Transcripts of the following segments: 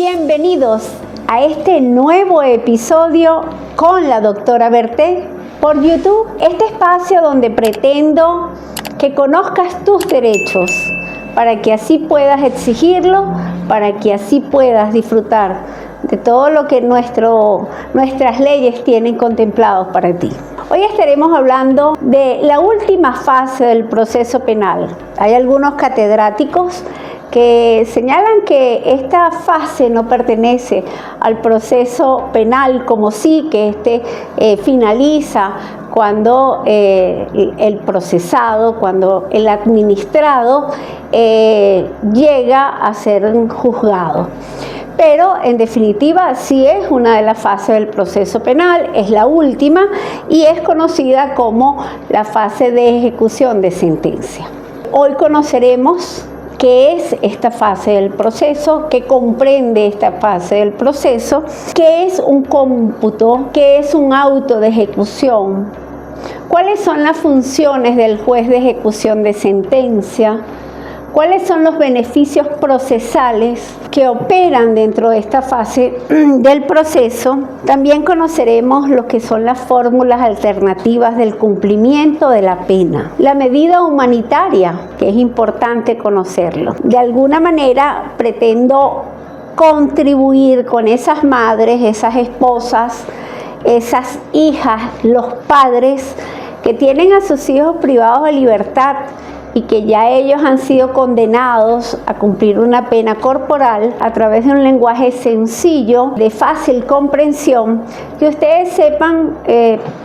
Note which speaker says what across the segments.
Speaker 1: Bienvenidos a este nuevo episodio con la doctora Berté por YouTube, este espacio donde pretendo que conozcas tus derechos para que así puedas exigirlo, para que así puedas disfrutar de todo lo que nuestras leyes tienen contemplados para ti. Hoy estaremos hablando de la última fase del proceso penal. Hay algunos catedráticos que señalan que esta fase no pertenece al proceso penal, como sí que finaliza cuando el procesado, cuando el administrado llega a ser juzgado. Pero en definitiva sí es una de las fases del proceso penal, es la última y es conocida como la fase de ejecución de sentencia. Hoy conoceremos qué es esta fase del proceso, qué comprende esta fase del proceso, qué es un cómputo, qué es un auto de ejecución, cuáles son las funciones del juez de ejecución de sentencia, cuáles son los beneficios procesales que operan dentro de esta fase del proceso. También conoceremos lo que son las fórmulas alternativas del cumplimiento de la pena. La medida humanitaria, que es importante conocerlo. De alguna manera pretendo contribuir con esas madres, esas esposas, esas hijas, los padres que tienen a sus hijos privados de libertad y que ya ellos han sido condenados a cumplir una pena corporal a través de un lenguaje sencillo, de fácil comprensión, que ustedes sepan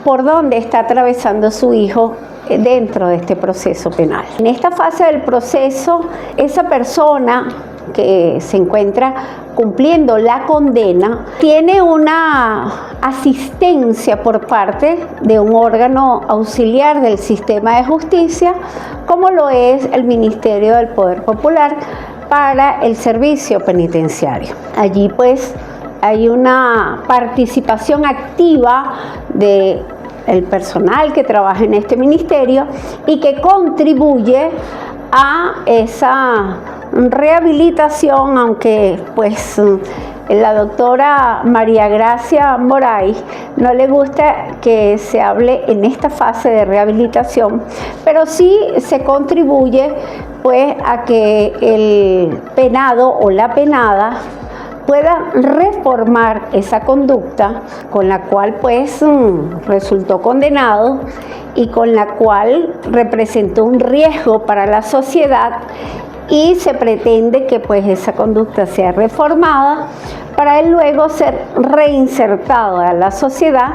Speaker 1: por dónde está atravesando su hijo dentro de este proceso penal. En esta fase del proceso, esa persona que se encuentra cumpliendo la condena tiene una asistencia por parte de un órgano auxiliar del sistema de justicia, como lo es el Ministerio del Poder Popular para el servicio penitenciario. Allí pues hay una participación activa de el personal que trabaja en este ministerio y que contribuye a esa rehabilitación, aunque pues la doctora María Gracia Moray no le gusta que se hable en esta fase de rehabilitación, pero sí se contribuye pues a que el penado o la penada pueda reformar esa conducta con la cual pues resultó condenado y con la cual representó un riesgo para la sociedad, y se pretende que pues esa conducta sea reformada para él luego ser reinsertado a la sociedad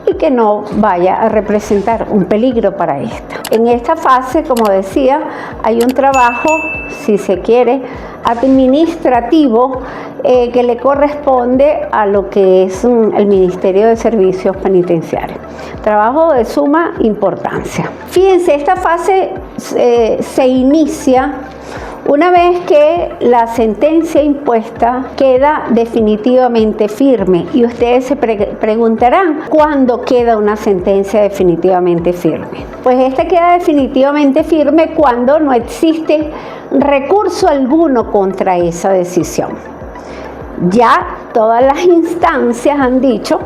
Speaker 1: y que no vaya a representar un peligro para esta. En esta fase, como decía, hay un trabajo, si se quiere, administrativo que le corresponde a lo que es el Ministerio de Servicios Penitenciarios. Trabajo de suma importancia. Fíjense, esta fase se inicia una vez que la sentencia impuesta queda definitivamente firme, y ustedes se preguntarán, ¿cuándo queda una sentencia definitivamente firme? Pues esta queda definitivamente firme cuando no existe recurso alguno contra esa decisión. Ya todas las instancias han dicho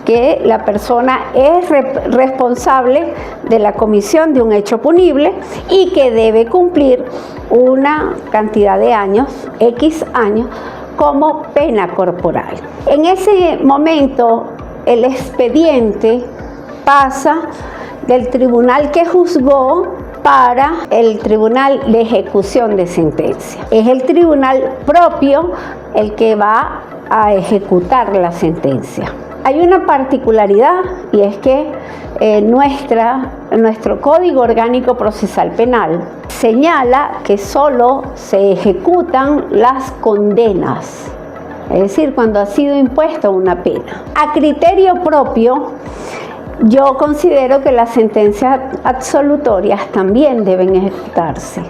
Speaker 1: que la persona es responsable de la comisión de un hecho punible y que debe cumplir una cantidad de años, X años, como pena corporal. En ese momento, el expediente pasa del tribunal que juzgó para el tribunal de ejecución de sentencia. Es el tribunal propio el que va a ejecutar la sentencia. Hay una particularidad, y es que nuestro Código Orgánico Procesal Penal señala que solo se ejecutan las condenas, es decir, cuando ha sido impuesta una pena. A criterio propio, yo considero que las sentencias absolutorias también deben ejecutarse,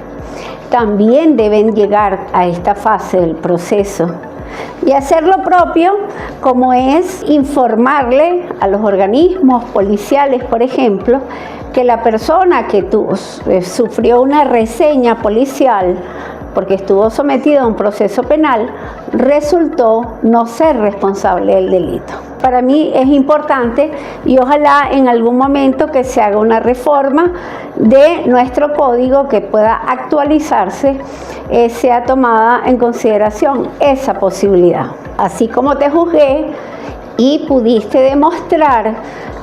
Speaker 1: también deben llegar a esta fase del proceso y hacer lo propio, como es informarle a los organismos policiales, por ejemplo, que la persona que sufrió una reseña policial porque estuvo sometido a un proceso penal, resultó no ser responsable del delito. Para mí es importante y ojalá en algún momento que se haga una reforma de nuestro código que pueda actualizarse, sea tomada en consideración esa posibilidad. Así como te juzgué y pudiste demostrar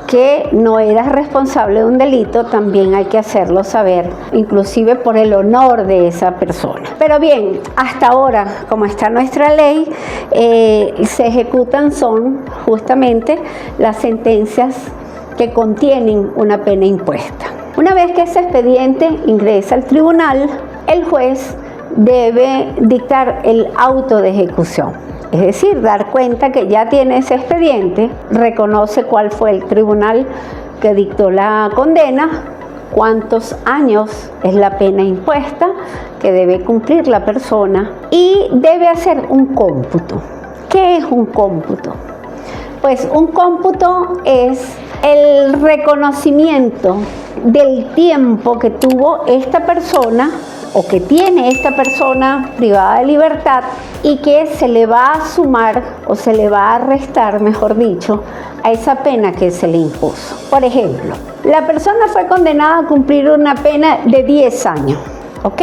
Speaker 1: que no eras responsable de un delito, también hay que hacerlo saber, inclusive por el honor de esa persona. Pero bien, hasta ahora, como está nuestra ley, se ejecutan son justamente las sentencias que contienen una pena impuesta. Una vez que ese expediente ingresa al tribunal, el juez debe dictar el auto de ejecución. Es decir, dar cuenta que ya tiene ese expediente, reconoce cuál fue el tribunal que dictó la condena, cuántos años es la pena impuesta que debe cumplir la persona y debe hacer un cómputo. ¿Qué es un cómputo? Pues un cómputo es el reconocimiento del tiempo que tuvo esta persona o que tiene esta persona privada de libertad y que se le va a sumar o se le va a restar, mejor dicho, a esa pena que se le impuso. Por ejemplo, la persona fue condenada a cumplir una pena de 10 años, ¿ok?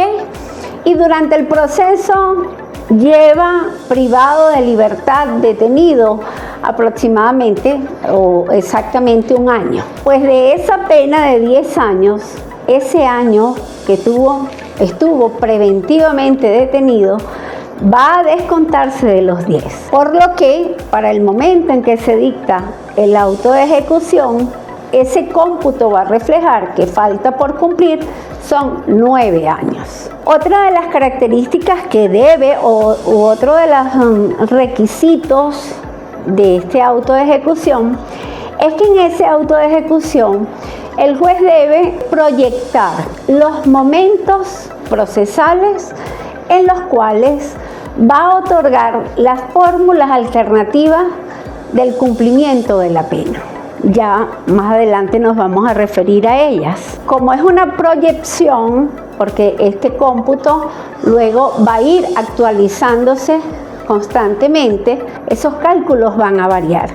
Speaker 1: Y durante el proceso lleva privado de libertad, detenido aproximadamente o exactamente un año. Pues de esa pena de 10 años, ese año que estuvo preventivamente detenido, va a descontarse de los 10. Por lo que, para el momento en que se dicta el auto de ejecución, ese cómputo va a reflejar que falta por cumplir son 9 años. Otra de las características que debe, u otro de los requisitos de este auto de ejecución, es que en ese auto de ejecución el juez debe proyectar los momentos procesales en los cuales va a otorgar las fórmulas alternativas del cumplimiento de la pena. Ya más adelante nos vamos a referir a ellas. Como es una proyección, porque este cómputo luego va a ir actualizándose constantemente, esos cálculos van a variar.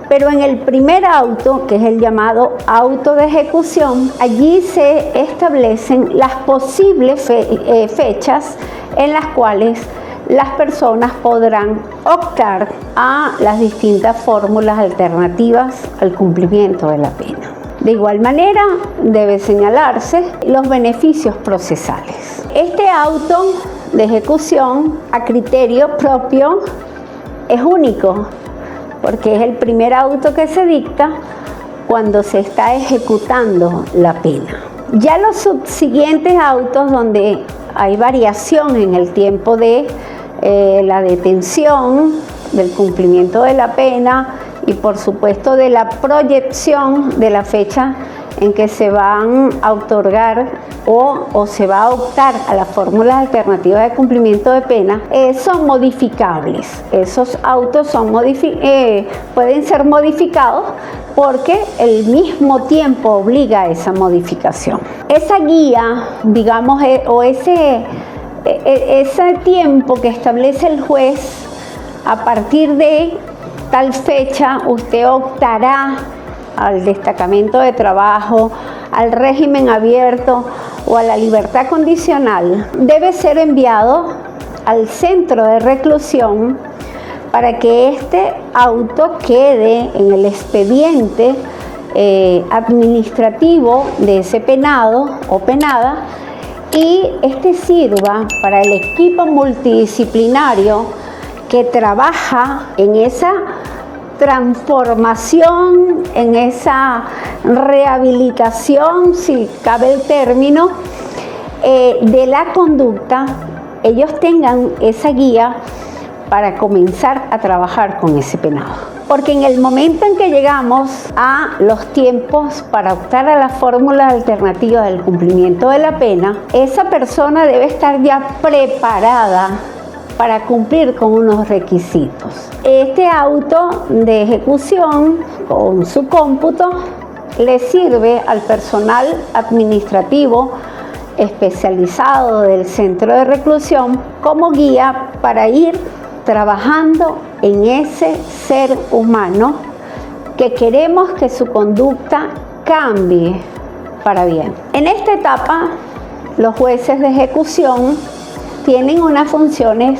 Speaker 1: Pero en el primer auto, que es el llamado auto de ejecución, allí se establecen las posibles fechas en las cuales las personas podrán optar a las distintas fórmulas alternativas al cumplimiento de la pena. De igual manera, debe señalarse los beneficios procesales. Este auto de ejecución a criterio propio es único, porque es el primer auto que se dicta cuando se está ejecutando la pena. Ya los subsiguientes autos donde hay variación en el tiempo de la detención, del cumplimiento de la pena y por supuesto de la proyección de la fecha en que se van a otorgar o se va a optar a las fórmulas alternativas de cumplimiento de pena, son modificables. Esos autos pueden ser modificados porque el mismo tiempo obliga a esa modificación. Esa guía, digamos, o ese tiempo que establece el juez, a partir de tal fecha usted optará al destacamento de trabajo, al régimen abierto o a la libertad condicional, debe ser enviado al centro de reclusión para que este auto quede en el expediente administrativo de ese penado o penada y este sirva para el equipo multidisciplinario que trabaja en esa transformación, en esa rehabilitación, si cabe el término, de la conducta. Ellos tengan esa guía para comenzar a trabajar con ese penado. Porque en el momento en que llegamos a los tiempos para optar a las fórmulas alternativas del cumplimiento de la pena, esa persona debe estar ya preparada para cumplir con unos requisitos. Este auto de ejecución con su cómputo le sirve al personal administrativo especializado del centro de reclusión como guía para ir trabajando en ese ser humano que queremos que su conducta cambie para bien. En esta etapa, los jueces de ejecución tienen unas funciones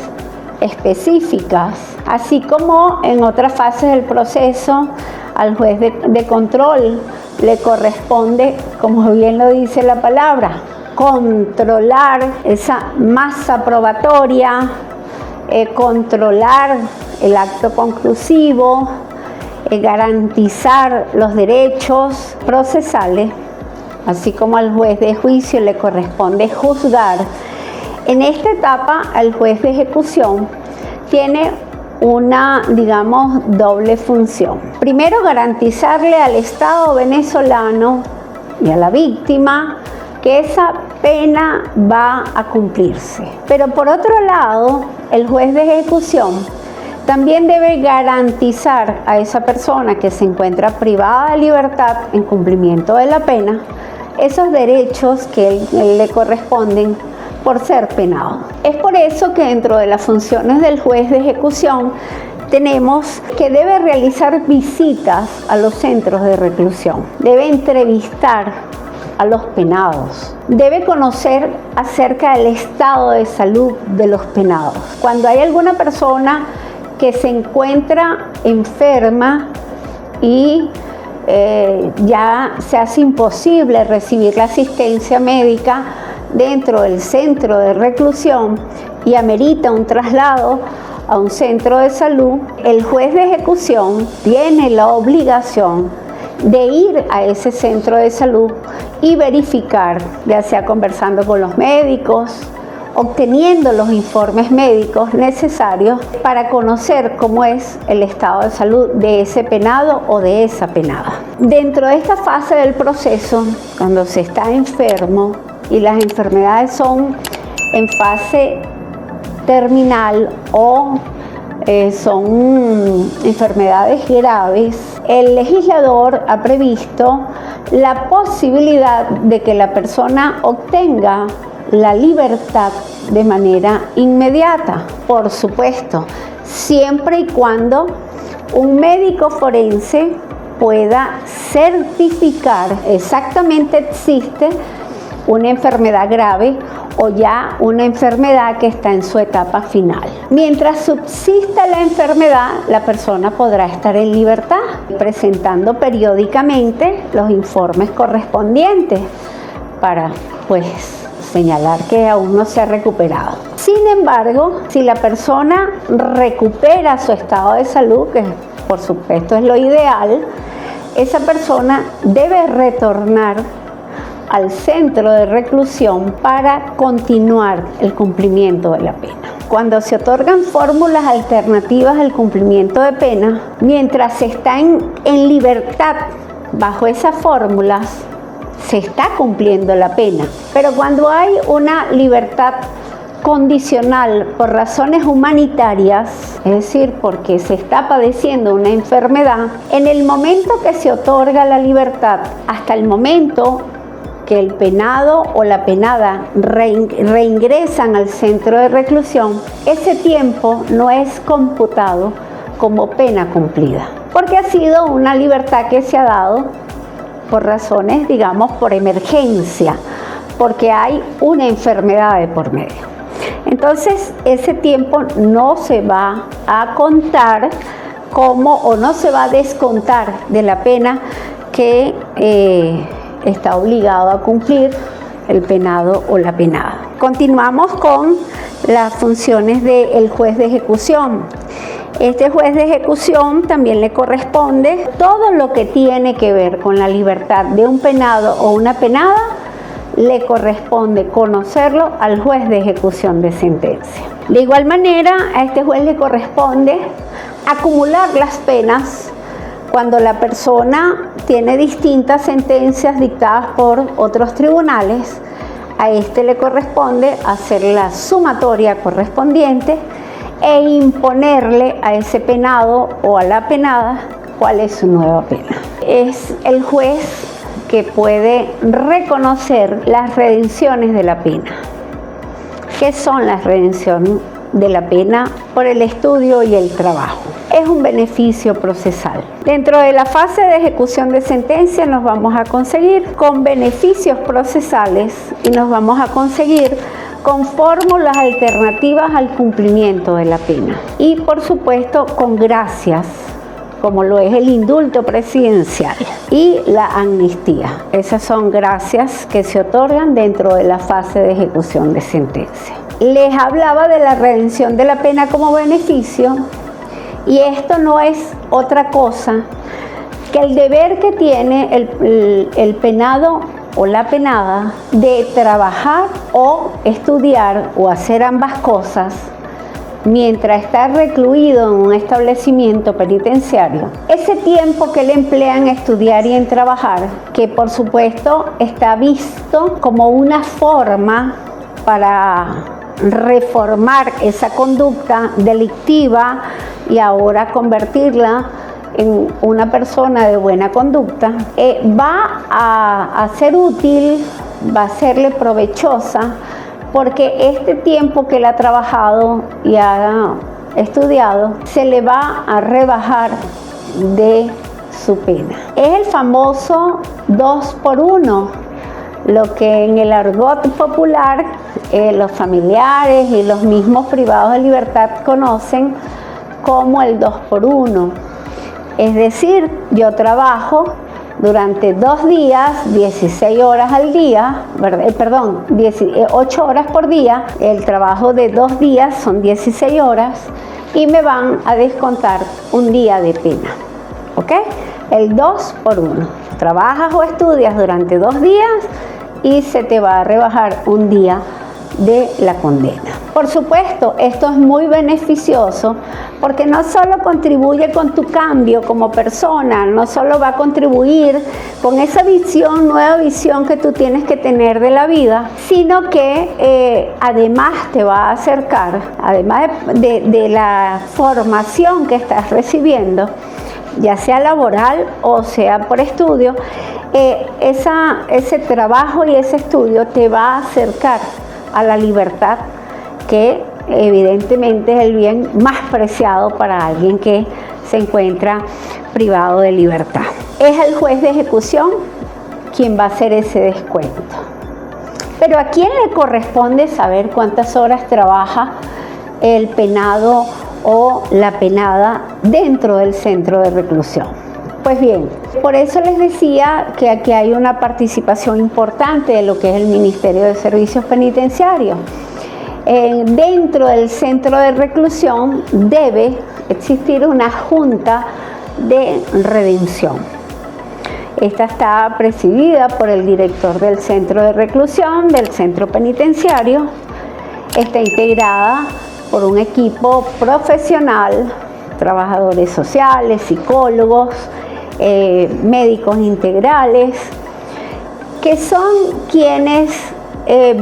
Speaker 1: específicas, así como en otras fases del proceso al juez de control le corresponde, como bien lo dice la palabra, controlar esa masa probatoria, controlar el acto conclusivo, garantizar los derechos procesales, así como al juez de juicio le corresponde juzgar. En esta etapa, el juez de ejecución tiene una, digamos, doble función. Primero, garantizarle al Estado venezolano y a la víctima que esa pena va a cumplirse. Pero por otro lado, el juez de ejecución también debe garantizar a esa persona que se encuentra privada de libertad en cumplimiento de la pena esos derechos que le corresponden por ser penado. Es por eso que dentro de las funciones del juez de ejecución tenemos que debe realizar visitas a los centros de reclusión, debe entrevistar a los penados, debe conocer acerca del estado de salud de los penados. Cuando hay alguna persona que se encuentra enferma y ya se hace imposible recibir la asistencia médica dentro del centro de reclusión y amerita un traslado a un centro de salud, el juez de ejecución tiene la obligación de ir a ese centro de salud y verificar, ya sea conversando con los médicos, obteniendo los informes médicos necesarios para conocer cómo es el estado de salud de ese penado o de esa penada. Dentro de esta fase del proceso, cuando se está enfermo y las enfermedades son en fase terminal o son enfermedades graves, el legislador ha previsto la posibilidad de que la persona obtenga la libertad de manera inmediata, por supuesto, siempre y cuando un médico forense pueda certificar exactamente existe una enfermedad grave o ya una enfermedad que está en su etapa final. Mientras subsista la enfermedad, la persona podrá estar en libertad, presentando periódicamente los informes correspondientes para, señalar que aún no se ha recuperado. Sin embargo, si la persona recupera su estado de salud, que por supuesto es lo ideal, esa persona debe retornar al centro de reclusión para continuar el cumplimiento de la pena. Cuando se otorgan fórmulas alternativas al cumplimiento de pena, mientras se está en libertad bajo esas fórmulas, se está cumpliendo la pena. Pero cuando hay una libertad condicional por razones humanitarias, es decir, porque se está padeciendo una enfermedad, en el momento que se otorga la libertad hasta el momento que el penado o la penada reingresan al centro de reclusión, ese tiempo no es computado como pena cumplida, porque ha sido una libertad que se ha dado por razones, digamos, por emergencia, porque hay una enfermedad de por medio. Entonces, ese tiempo no se va a contar como, o no se va a descontar de la pena que está obligado a cumplir el penado o la penada. Continuamos con las funciones del juez de ejecución. Este juez de ejecución también le corresponde todo lo que tiene que ver con la libertad de un penado o una penada, le corresponde conocerlo al juez de ejecución de sentencia. De igual manera, a este juez le corresponde acumular las penas cuando la persona tiene distintas sentencias dictadas por otros tribunales. A este le corresponde hacer la sumatoria correspondiente e imponerle a ese penado o a la penada cuál es su nueva pena. Es el juez que puede reconocer las redenciones de la pena. ¿Qué son las redenciones de la pena? Por el estudio y el trabajo. Es un beneficio procesal. Dentro de la fase de ejecución de sentencia nos vamos a conseguir con beneficios procesales y nos vamos a conseguir con fórmulas alternativas al cumplimiento de la pena. Y por supuesto con gracias, como lo es el indulto presidencial y la amnistía. Esas son gracias que se otorgan dentro de la fase de ejecución de sentencia. Les hablaba de la redención de la pena como beneficio, y esto no es otra cosa que el deber que tiene el penado o la penada de trabajar o estudiar o hacer ambas cosas mientras está recluido en un establecimiento penitenciario. Ese tiempo que él emplea en estudiar y en trabajar, que por supuesto está visto como una forma para reformar esa conducta delictiva y ahora convertirla en una persona de buena conducta, va a ser útil, va a serle provechosa, porque este tiempo que él ha trabajado y ha estudiado se le va a rebajar de su pena. Es el famoso 2 por 1, lo que en el argot popular los familiares y los mismos privados de libertad conocen como el 2 por 1. Es decir, yo trabajo durante 2 días, 16 horas al día, 8 horas por día. El trabajo de 2 días son 16 horas y me van a descontar un día de pena. ¿Ok? El 2 por 1. Trabajas o estudias durante 2 días y se te va a rebajar un día de la condena. Por supuesto, esto es muy beneficioso porque no solo contribuye con tu cambio como persona, no solo va a contribuir con esa visión, nueva visión que tú tienes que tener de la vida, sino que además te va a acercar, además de la formación que estás recibiendo, ya sea laboral o sea por estudio, ese trabajo y ese estudio te va a acercar a la libertad, que evidentemente es el bien más preciado para alguien que se encuentra privado de libertad. Es el juez de ejecución quien va a hacer ese descuento. Pero ¿a quién le corresponde saber cuántas horas trabaja el penado o la penada dentro del centro de reclusión? Pues bien, por eso les decía que aquí hay una participación importante de lo que es el Ministerio de Servicios Penitenciarios. Dentro del centro de reclusión debe existir una junta de redención. Esta está presidida por el director del centro de reclusión, del centro penitenciario. Está integrada por un equipo profesional, trabajadores sociales, psicólogos, médicos integrales, que son quienes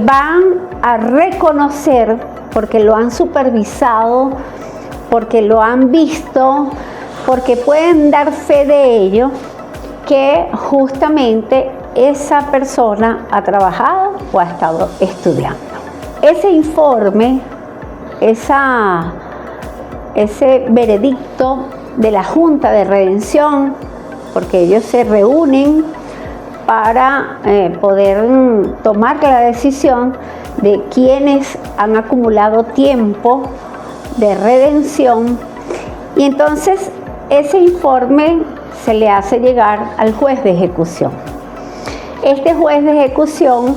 Speaker 1: van a reconocer, porque lo han supervisado, porque lo han visto, porque pueden dar fe de ello, que justamente esa persona ha trabajado o ha estado estudiando. Ese informe, ese veredicto de la Junta de Redención, porque ellos se reúnen para poder tomar la decisión de quienes han acumulado tiempo de redención, y entonces ese informe se le hace llegar al juez de ejecución. Este juez de ejecución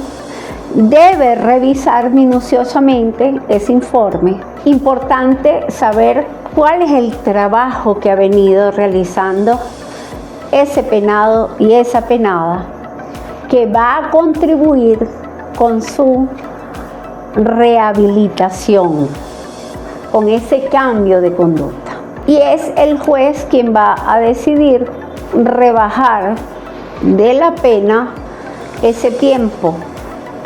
Speaker 1: debe revisar minuciosamente ese informe. Importante saber cuál es el trabajo que ha venido realizando ese penado y esa penada, que va a contribuir con su rehabilitación, con ese cambio de conducta. Y es el juez quien va a decidir rebajar de la pena ese tiempo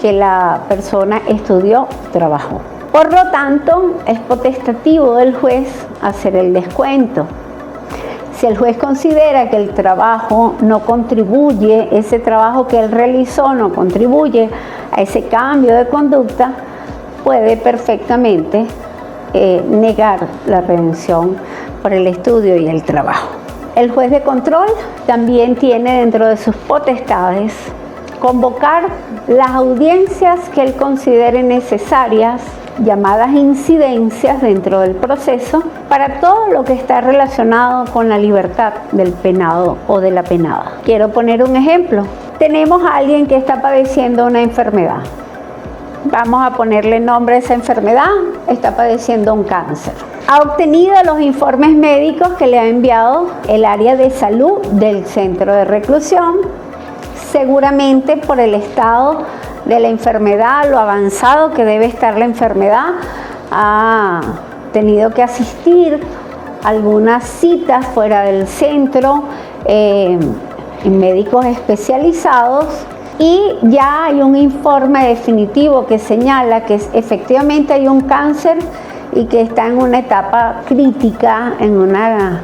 Speaker 1: que la persona estudió, trabajó. Por lo tanto, es potestativo del juez hacer el descuento. Si el juez considera que el trabajo no contribuye, ese trabajo que él realizó no contribuye a ese cambio de conducta, puede perfectamente negar la redención por el estudio y el trabajo. El juez de control también tiene dentro de sus potestades convocar las audiencias que él considere necesarias, llamadas incidencias dentro del proceso, para todo lo que está relacionado con la libertad del penado o de la penada. Quiero poner un ejemplo. Tenemos a alguien que está padeciendo una enfermedad. Vamos a ponerle nombre a esa enfermedad. Está padeciendo un cáncer. Ha obtenido los informes médicos que le ha enviado el área de salud del centro de reclusión, seguramente por el estado de la enfermedad, lo avanzado que debe estar la enfermedad, ha tenido que asistir a algunas citas fuera del centro, en médicos especializados, y ya hay un informe definitivo que señala que efectivamente hay un cáncer y que está en una etapa crítica, en una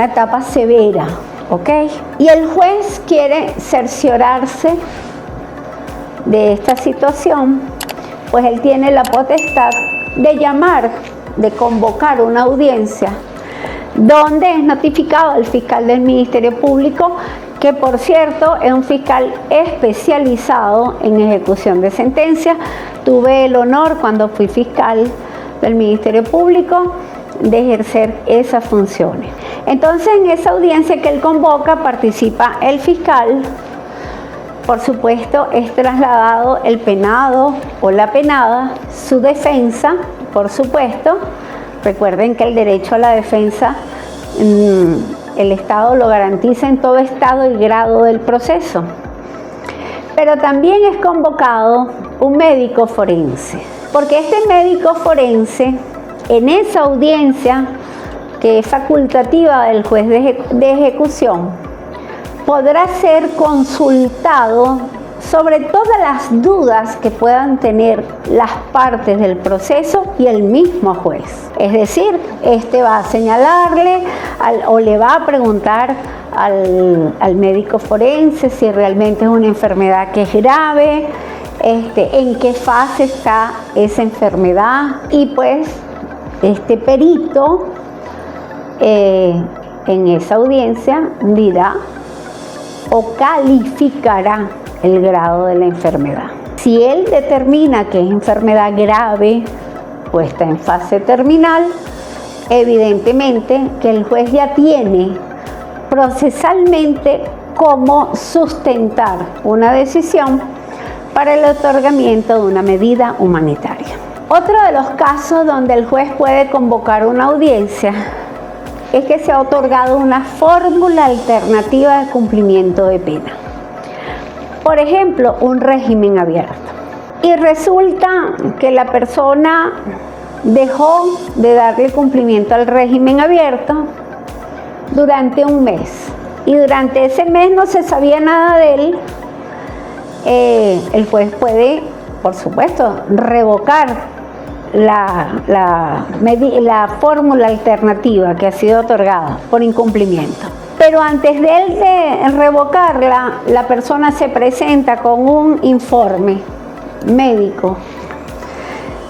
Speaker 1: etapa severa. ¿Ok? Y el juez quiere cerciorarse de esta situación, pues él tiene la potestad de llamar, de convocar una audiencia, donde es notificado al fiscal del Ministerio Público, que por cierto es un fiscal especializado en ejecución de sentencias. Tuve el honor, cuando fui fiscal del Ministerio Público, de ejercer esas funciones. Entonces, en esa audiencia que él convoca participa el fiscal. Por supuesto, es trasladado el penado o la penada, su defensa, por supuesto. Recuerden que el derecho a la defensa, el Estado lo garantiza en todo estado y grado del proceso. Pero también es convocado un médico forense, porque este médico forense, en esa audiencia que es facultativa del juez de ejecución, podrá ser consultado sobre todas las dudas que puedan tener las partes del proceso y el mismo juez. Es decir, este va a señalarle o le va a preguntar al médico forense si realmente es una enfermedad que es grave, en qué fase está esa enfermedad, y pues este perito en esa audiencia dirá o calificará el grado de la enfermedad. Si él determina que es enfermedad grave o está en fase terminal, evidentemente que el juez ya tiene procesalmente cómo sustentar una decisión para el otorgamiento de una medida humanitaria. Otro de los casos donde el juez puede convocar una audiencia es que se ha otorgado una fórmula alternativa de cumplimiento de pena. Por ejemplo, un régimen abierto. Y resulta que la persona dejó de darle cumplimiento al régimen abierto durante un mes. Y durante ese mes no se sabía nada de él. El juez puede, por supuesto, revocar la fórmula alternativa que ha sido otorgada por incumplimiento. Pero antes de él de revocarla, la persona se presenta con un informe médico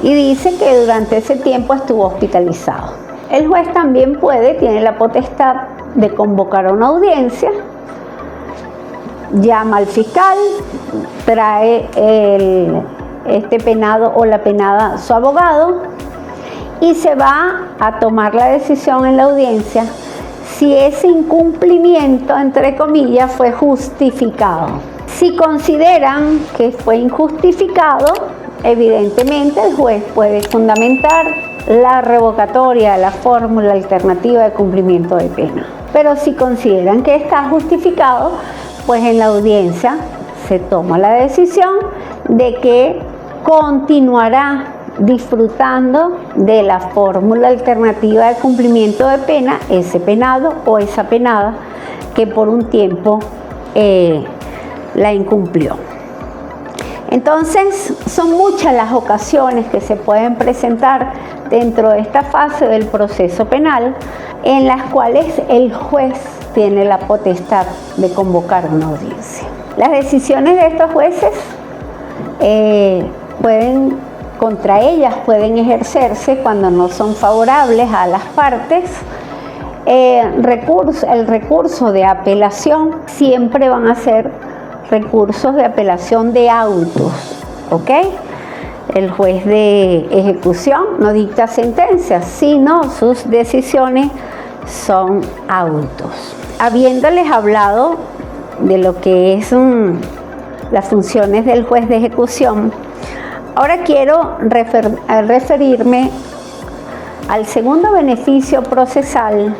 Speaker 1: y dice que durante ese tiempo estuvo hospitalizado. El juez también tiene la potestad de convocar una audiencia, llama al fiscal, trae este penado o la penada su abogado y se va a tomar la decisión en la audiencia si ese incumplimiento, entre comillas, fue justificado. Si consideran que fue injustificado, evidentemente el juez puede fundamentar la revocatoria de la fórmula alternativa de cumplimiento de pena. Pero si consideran que está justificado, pues en la audiencia se toma la decisión de que continuará disfrutando de la fórmula alternativa de cumplimiento de pena ese penado o esa penada que por un tiempo la incumplió. Entonces, son muchas las ocasiones que se pueden presentar dentro de esta fase del proceso penal en las cuales el juez tiene la potestad de convocar una audiencia. Las decisiones de estos jueces contra ellas pueden ejercerse cuando no son favorables a las partes. El recurso de apelación siempre van a ser recursos de apelación de autos, ¿ok? El juez de ejecución no dicta sentencias, sino sus decisiones son autos. Habiéndoles hablado de lo que es las funciones del juez de ejecución, ahora quiero referirme al segundo beneficio procesal,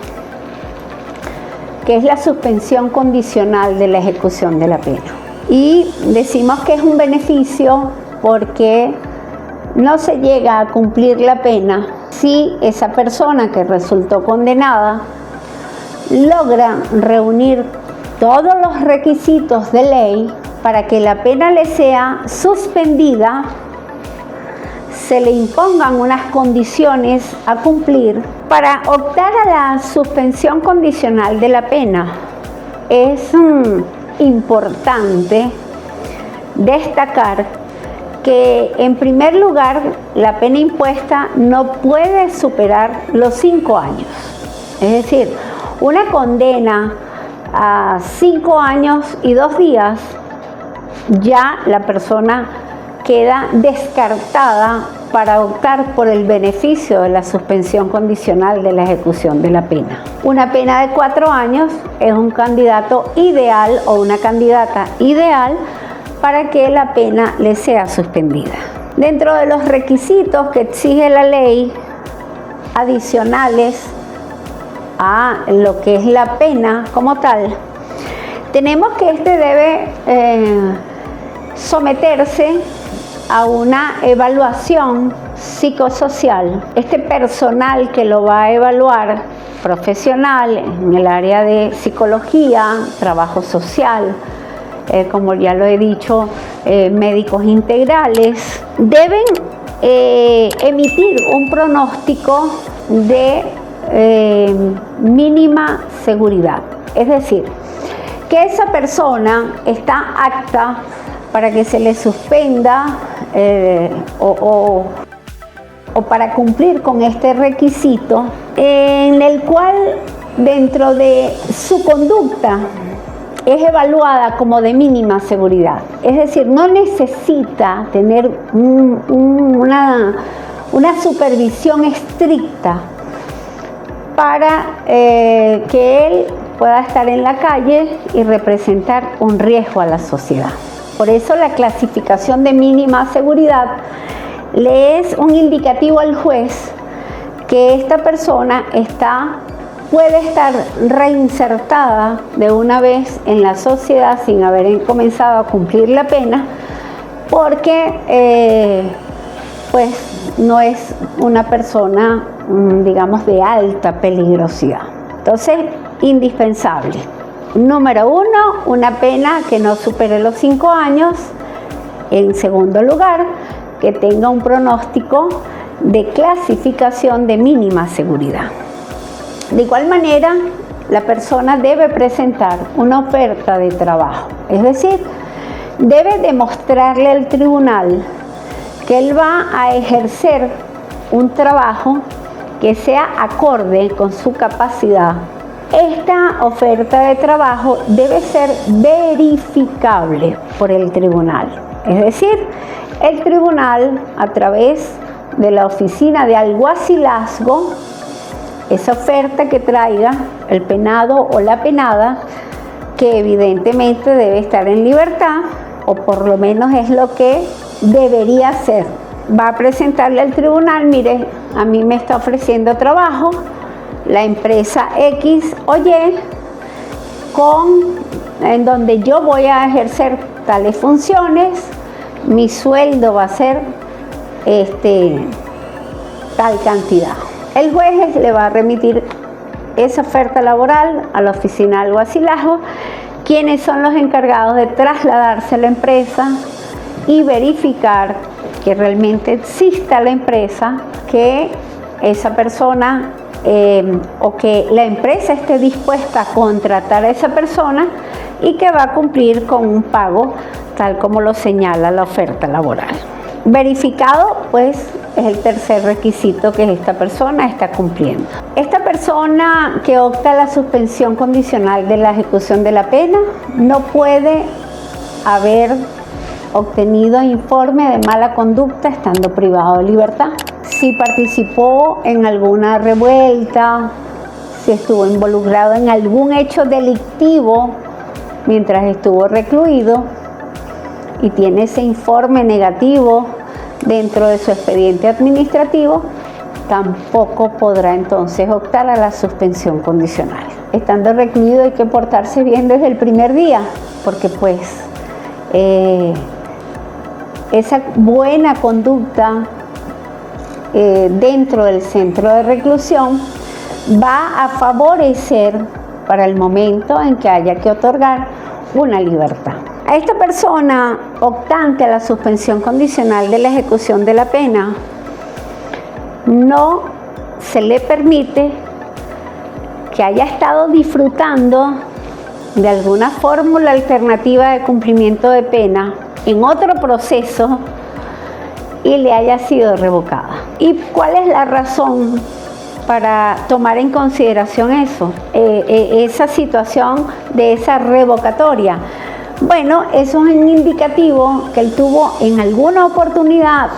Speaker 1: que es la suspensión condicional de la ejecución de la pena. Y decimos que es un beneficio porque no se llega a cumplir la pena si esa persona que resultó condenada logra reunir todos los requisitos de ley para que la pena le sea suspendida, se le impongan unas condiciones a cumplir para optar a la suspensión condicional de la pena. Es importante destacar que, en primer lugar, la pena impuesta no puede superar los 5 años. Es decir, una condena a 5 años y 2 días, ya la persona queda descartada para optar por el beneficio de la suspensión condicional de la ejecución de la pena. Una pena de 4 años es un candidato ideal o una candidata ideal para que la pena le sea suspendida. Dentro de los requisitos que exige la ley, adicionales a lo que es la pena como tal, tenemos que debe someterse a una evaluación psicosocial. Este personal que lo va a evaluar, profesional en el área de psicología, trabajo social, como ya lo he dicho, médicos integrales, deben emitir un pronóstico de mínima seguridad. Es decir, que esa persona está apta para que se le suspenda o para cumplir con este requisito, en el cual dentro de su conducta es evaluada como de mínima seguridad. Es decir, no necesita tener una supervisión estricta para que él pueda estar en la calle y representar un riesgo a la sociedad. Por eso la clasificación de mínima seguridad le es un indicativo al juez que esta persona puede estar reinsertada de una vez en la sociedad sin haber comenzado a cumplir la pena, porque pues no es una persona, digamos, de alta peligrosidad. Entonces, indispensable. Número 1, una pena que no supere los 5 años. En segundo lugar, que tenga un pronóstico de clasificación de mínima seguridad. De igual manera, la persona debe presentar una oferta de trabajo. Es decir, debe demostrarle al tribunal que él va a ejercer un trabajo que sea acorde con su capacidad. Esta oferta de trabajo debe ser verificable por el tribunal. Es decir, el tribunal, a través de la oficina de alguacilazgo, esa oferta que traiga el penado o la penada, que evidentemente debe estar en libertad, o por lo menos es lo que debería ser, va a presentarle al tribunal: mire, a mí me está ofreciendo trabajo la empresa X o Y, en donde yo voy a ejercer tales funciones, mi sueldo va a ser tal cantidad. El juez le va a remitir esa oferta laboral a la oficina de alguacilazgo, quienes son los encargados de trasladarse a la empresa y verificar que realmente exista la empresa, que esa persona o que la empresa esté dispuesta a contratar a esa persona y que va a cumplir con un pago tal como lo señala la oferta laboral. Verificado, pues, es el tercer requisito que esta persona está cumpliendo. Esta persona que opta a la suspensión condicional de la ejecución de la pena no puede haber obtenido informe de mala conducta estando privado de libertad. Si participó en alguna revuelta, si estuvo involucrado en algún hecho delictivo mientras estuvo recluido y tiene ese informe negativo dentro de su expediente administrativo, tampoco podrá entonces optar a la suspensión condicional. Estando recluido hay que portarse bien desde el primer día, porque pues esa buena conducta dentro del centro de reclusión va a favorecer para el momento en que haya que otorgar una libertad. A esta persona optante a la suspensión condicional de la ejecución de la pena no se le permite que haya estado disfrutando de alguna fórmula alternativa de cumplimiento de pena en otro proceso y le haya sido revocada. ¿Y cuál es la razón para tomar en consideración eso, esa situación de esa revocatoria? Bueno, eso es un indicativo que él tuvo en alguna oportunidad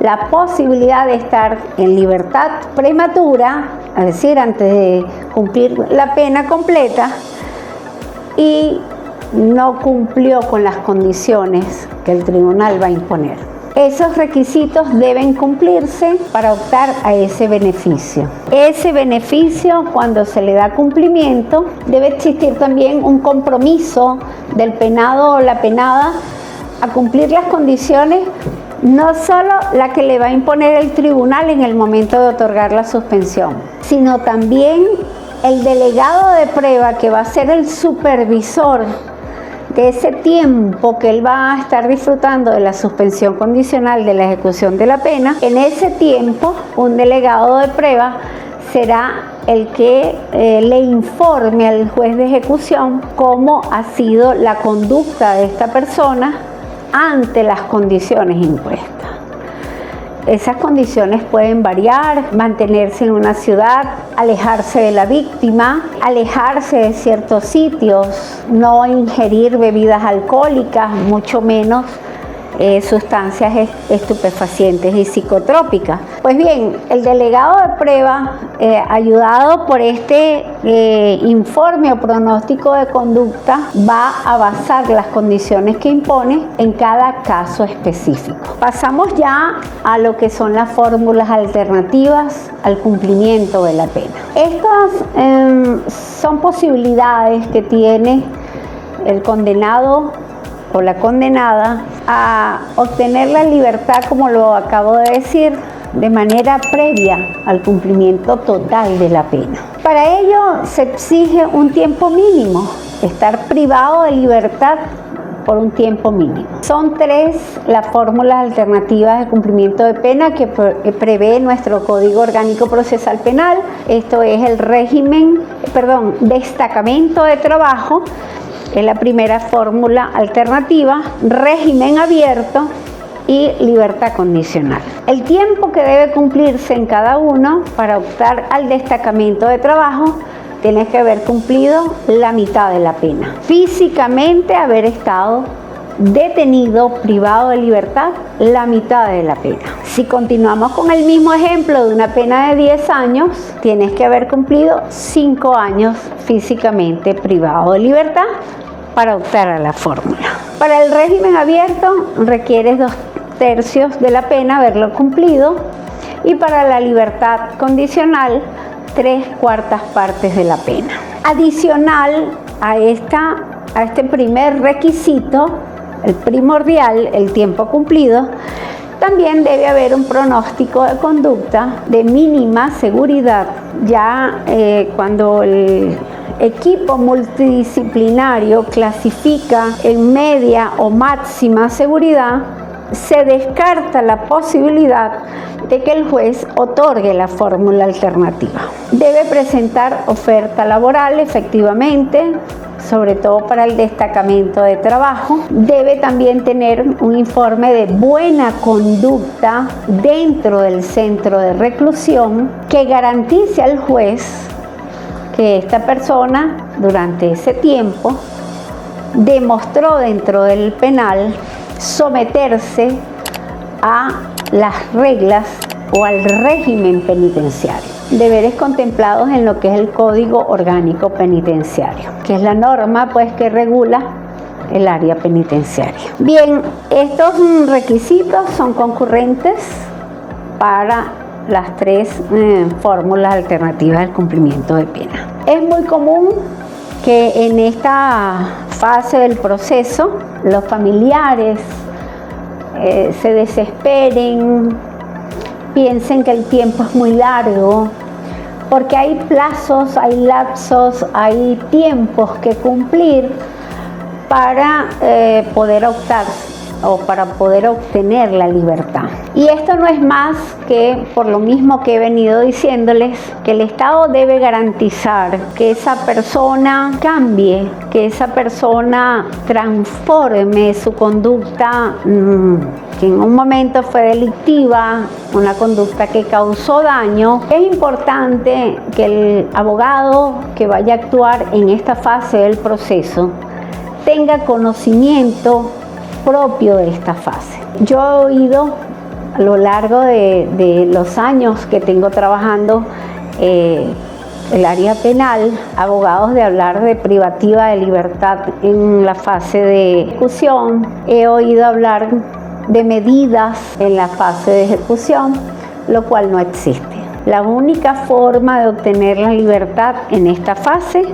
Speaker 1: la posibilidad de estar en libertad prematura, es decir, antes de cumplir la pena completa, y no cumplió con las condiciones que el tribunal va a imponer. Esos requisitos deben cumplirse para optar a ese beneficio. Ese beneficio, cuando se le da cumplimiento, debe existir también un compromiso del penado o la penada a cumplir las condiciones, no solo la que le va a imponer el tribunal en el momento de otorgar la suspensión, sino también el delegado de prueba, que va a ser el supervisor de ese tiempo que él va a estar disfrutando de la suspensión condicional de la ejecución de la pena. En ese tiempo, un delegado de prueba será el que le informe al juez de ejecución cómo ha sido la conducta de esta persona ante las condiciones impuestas. Esas condiciones pueden variar: mantenerse en una ciudad, alejarse de la víctima, alejarse de ciertos sitios, no ingerir bebidas alcohólicas, mucho menos sustancias estupefacientes y psicotrópicas. Pues bien, el delegado de prueba, ayudado por este informe o pronóstico de conducta, va a basar las condiciones que impone en cada caso específico. Pasamos ya a lo que son las fórmulas alternativas al cumplimiento de la pena. Estas son posibilidades que tiene el condenado o la condenada a obtener la libertad, como lo acabo de decir, de manera previa al cumplimiento total de la pena. Para ello se exige un tiempo mínimo, estar privado de libertad por un tiempo mínimo. Son 3 las fórmulas alternativas de cumplimiento de pena que prevé nuestro Código Orgánico Procesal Penal. Esto es el destacamento de trabajo, es la primera fórmula alternativa, régimen abierto y libertad condicional. El tiempo que debe cumplirse en cada uno para optar al destacamento de trabajo: tienes que haber cumplido la mitad de la pena. Físicamente haber estado detenido, privado de libertad, la mitad de la pena. Si continuamos con el mismo ejemplo de una pena de 10 años, tienes que haber cumplido 5 años físicamente privado de libertad para optar a la fórmula. Para el régimen abierto requieres 2/3 de la pena haberlo cumplido, y para la libertad condicional 3/4 partes de la pena. Adicional a este primer requisito, el primordial, el tiempo cumplido, también debe haber un pronóstico de conducta de mínima seguridad. Ya cuando el equipo multidisciplinario clasifica en media o máxima seguridad, se descarta la posibilidad de que el juez otorgue la fórmula alternativa. Debe presentar oferta laboral efectivamente, sobre todo para el destacamento de trabajo. Debe también tener un informe de buena conducta dentro del centro de reclusión que garantice al juez que esta persona durante ese tiempo demostró dentro del penal someterse a las reglas o al régimen penitenciario. Deberes contemplados en lo que es el Código Orgánico Penitenciario, que es la norma pues que regula el área penitenciaria. Bien, estos requisitos son concurrentes para las tres fórmulas alternativas del cumplimiento de pena. Es muy común que en esta fase del proceso los familiares se desesperen, piensen que el tiempo es muy largo, porque hay plazos, hay lapsos, hay tiempos que cumplir para poder optar o para poder obtener la libertad. Y esto no es más que por lo mismo que he venido diciéndoles, que el Estado debe garantizar que esa persona cambie, que esa persona transforme su conducta que en un momento fue delictiva, una conducta que causó daño. Es importante que el abogado que vaya a actuar en esta fase del proceso tenga conocimiento propio de esta fase. Yo he oído a lo largo de los años que tengo trabajando el área penal, abogados de hablar de privativa de libertad en la fase de ejecución. He oído hablar de medidas en la fase de ejecución, lo cual no existe. La única forma de obtener la libertad en esta fase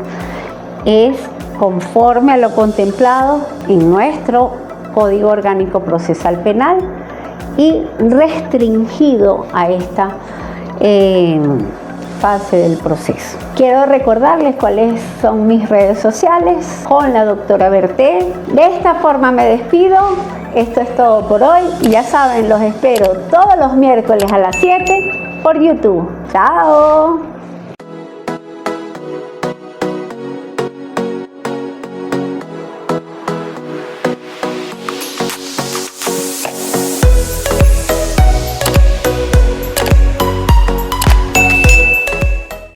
Speaker 1: es conforme a lo contemplado en nuestro Código Orgánico Procesal Penal y restringido a esta fase del proceso. Quiero recordarles cuáles son mis redes sociales con la doctora Berté. De esta forma me despido. Esto es todo por hoy y ya saben, los espero todos los miércoles a las 7 por YouTube. ¡Chao!